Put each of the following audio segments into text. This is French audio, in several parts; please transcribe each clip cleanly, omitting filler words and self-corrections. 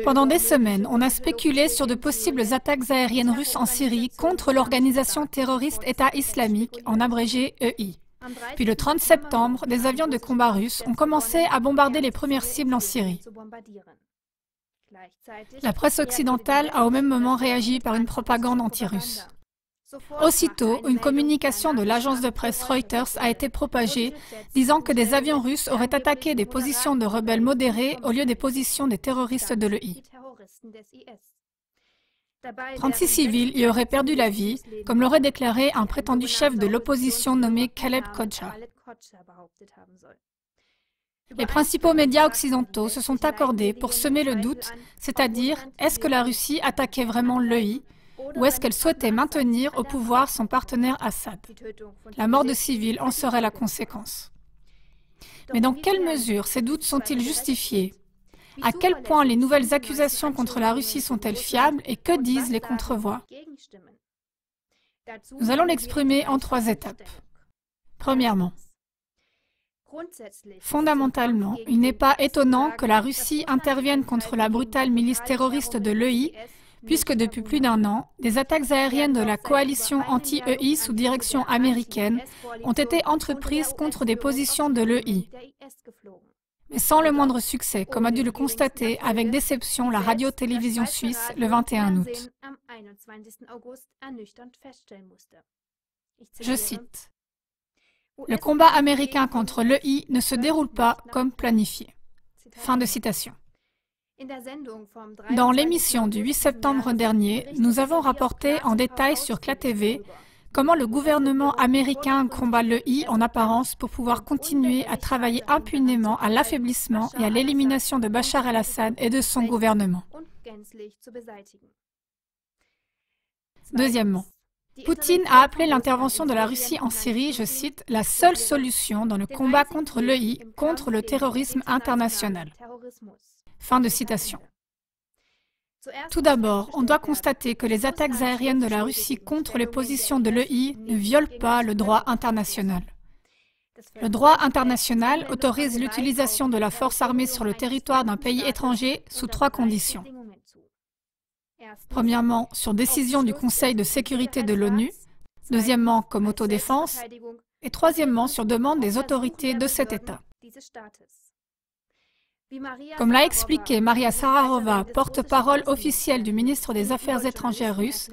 Pendant des semaines, on a spéculé sur de possibles attaques aériennes russes en Syrie contre l'organisation terroriste État islamique, en abrégé EI. Puis le 30 septembre, des avions de combat russes ont commencé à bombarder les premières cibles en Syrie. La presse occidentale a au même moment réagi par une propagande anti-russe. Aussitôt, une communication de l'agence de presse Reuters a été propagée, disant que des avions russes auraient attaqué des positions de rebelles modérés au lieu des positions des terroristes de l'EI. 36 civils y auraient perdu la vie, comme l'aurait déclaré un prétendu chef de l'opposition nommé Khaled Khodja. Les principaux médias occidentaux se sont accordés pour semer le doute, c'est-à-dire, est-ce que la Russie attaquait vraiment l'EI ou est-ce qu'elle souhaitait maintenir au pouvoir son partenaire Assad? La mort de civils en serait la conséquence. Mais dans quelle mesure ces doutes sont-ils justifiés? À quel point les nouvelles accusations contre la Russie sont-elles fiables et que disent les contre-voix? Nous allons l'exprimer en 3 étapes. Premièrement, fondamentalement, il n'est pas étonnant que la Russie intervienne contre la brutale milice terroriste de l'EI, puisque depuis plus d'1 an, des attaques aériennes de la coalition anti-EI sous direction américaine ont été entreprises contre des positions de l'EI, mais sans le moindre succès, comme a dû le constater avec déception la radio-télévision suisse le 21 août. Je cite, « Le combat américain contre l'EI ne se déroule pas comme planifié. » Fin de citation. Dans l'émission du 8 septembre dernier, nous avons rapporté en détail sur CLA-TV comment le gouvernement américain combat l'EI en apparence pour pouvoir continuer à travailler impunément à l'affaiblissement et à l'élimination de Bachar el-Assad et de son gouvernement. Deuxièmement, Poutine a appelé l'intervention de la Russie en Syrie, je cite, « la seule solution dans le combat contre l'EI, contre le terrorisme international ». Fin de citation. Tout d'abord, on doit constater que les attaques aériennes de la Russie contre les positions de l'EI ne violent pas le droit international. Le droit international autorise l'utilisation de la force armée sur le territoire d'un pays étranger sous 3 conditions. Premièrement, sur décision du Conseil de sécurité de l'ONU. Deuxièmement, comme autodéfense. Et troisièmement, sur demande des autorités de cet État. Comme l'a expliqué Maria Zakharova, porte-parole officielle du ministre des Affaires étrangères russe,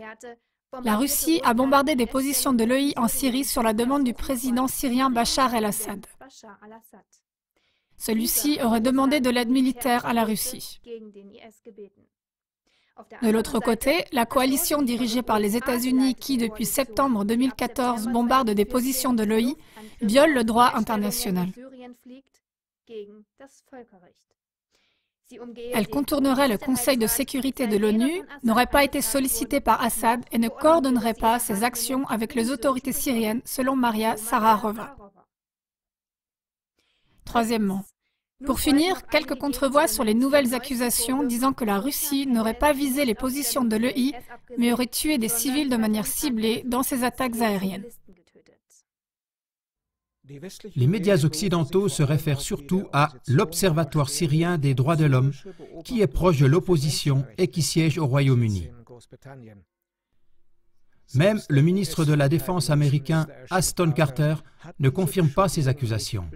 la Russie a bombardé des positions de l'EI en Syrie sur la demande du président syrien Bachar el-Assad. Celui-ci aurait demandé de l'aide militaire à la Russie. De l'autre côté, la coalition dirigée par les États-Unis qui, depuis septembre 2014, bombarde des positions de l'EI, viole le droit international. Elle contournerait le Conseil de sécurité de l'ONU, n'aurait pas été sollicitée par Assad et ne coordonnerait pas ses actions avec les autorités syriennes, selon Maria Zakharova. Troisièmement, pour finir, quelques contrevoix sur les nouvelles accusations disant que la Russie n'aurait pas visé les positions de l'EI, mais aurait tué des civils de manière ciblée dans ses attaques aériennes. Les médias occidentaux se réfèrent surtout à l'Observatoire syrien des droits de l'homme, qui est proche de l'opposition et qui siège au Royaume-Uni. Même le ministre de la Défense américain, Ashton Carter, ne confirme pas ces accusations,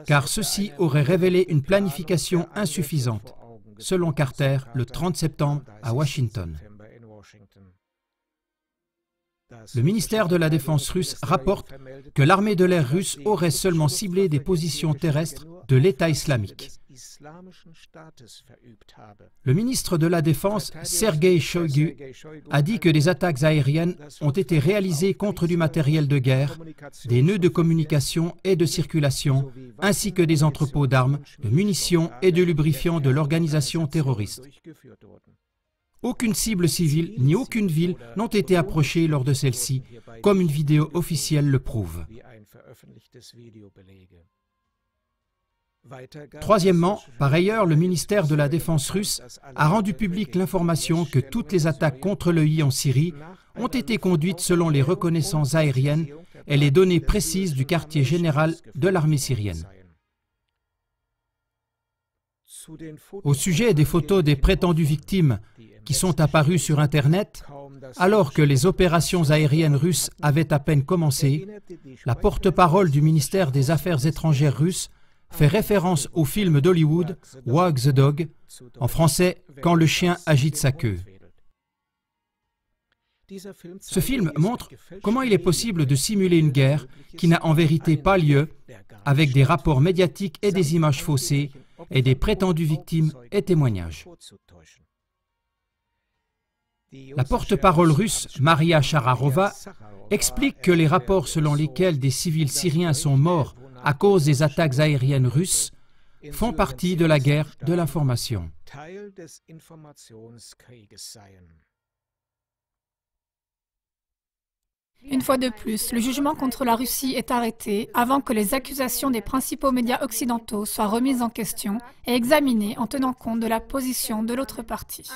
car ceci aurait révélé une planification insuffisante, selon Carter, le 30 septembre à Washington. Le ministère de la Défense russe rapporte que l'armée de l'air russe aurait seulement ciblé des positions terrestres de l'État islamique. Le ministre de la Défense, Sergueï Shoigu, a dit que des attaques aériennes ont été réalisées contre du matériel de guerre, des nœuds de communication et de circulation, ainsi que des entrepôts d'armes, de munitions et de lubrifiants de l'organisation terroriste. Aucune cible civile ni aucune ville n'ont été approchées lors de celle-ci, comme une vidéo officielle le prouve. Troisièmement, par ailleurs, le ministère de la Défense russe a rendu publique l'information que toutes les attaques contre l'EI en Syrie ont été conduites selon les reconnaissances aériennes et les données précises du quartier général de l'armée syrienne. Au sujet des photos des prétendues victimes qui sont apparues sur Internet, alors que les opérations aériennes russes avaient à peine commencé, la porte-parole du ministère des Affaires étrangères russe fait référence au film d'Hollywood « Wag the Dog », en français « Quand le chien agite sa queue ». Ce film montre comment il est possible de simuler une guerre qui n'a en vérité pas lieu, avec des rapports médiatiques et des images faussées, et des prétendues victimes et témoignages. La porte-parole russe, Maria Shararova, explique que les rapports selon lesquels des civils syriens sont morts à cause des attaques aériennes russes font partie de la guerre de l'information. Une fois de plus, le jugement contre la Russie est arrêté avant que les accusations des principaux médias occidentaux soient remises en question et examinées en tenant compte de la position de l'autre partie.